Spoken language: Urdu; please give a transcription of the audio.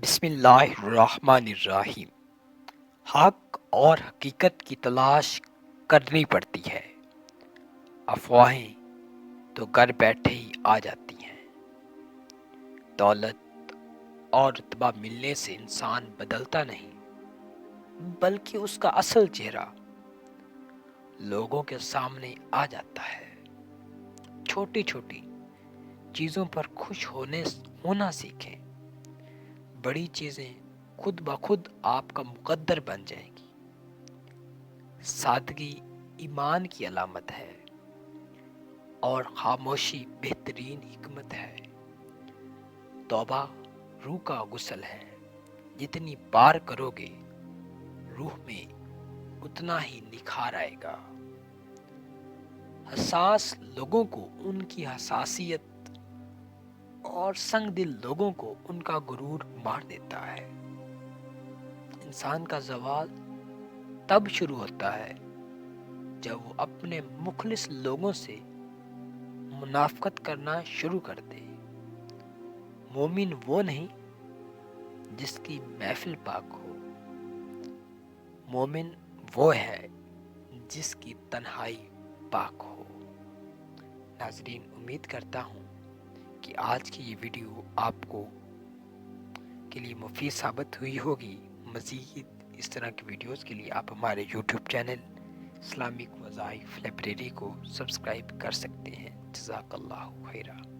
بسم اللہ الرحمن الرحیم۔ حق اور حقیقت کی تلاش کرنی پڑتی ہے، افواہیں تو گھر بیٹھے ہی آ جاتی ہیں۔ دولت اور رتبہ ملنے سے انسان بدلتا نہیں، بلکہ اس کا اصل چہرہ لوگوں کے سامنے آ جاتا ہے۔ چھوٹی چھوٹی چیزوں پر خوش ہونا سیکھیں، بڑی چیزیں خود بخود آپ کا مقدر بن جائیں گی۔ سادگی ایمان کی علامت ہے اور خاموشی بہترین حکمت ہے۔ توبہ روح کا غسل ہے، جتنی بار کرو گے روح میں اتنا ہی نکھار آئے گا۔ حساس لوگوں کو ان کی حساسیت اور سنگ دل لوگوں کو ان کا غرور مار دیتا ہے۔ انسان کا زوال تب شروع ہوتا ہے جب وہ اپنے مخلص لوگوں سے منافقت کرنا شروع کر دے۔ مومن وہ نہیں جس کی محفل پاک ہو، مومن وہ ہے جس کی تنہائی پاک ہو۔ ناظرین، امید کرتا ہوں کہ آج کی یہ ویڈیو آپ کو کے لیے مفید ثابت ہوئی ہوگی۔ مزید اس طرح کی ویڈیوز کے لیے آپ ہمارے یوٹیوب چینل اسلامک وظائف لائبریری کو سبسکرائب کر سکتے ہیں۔ جزاک اللہ خیرہ۔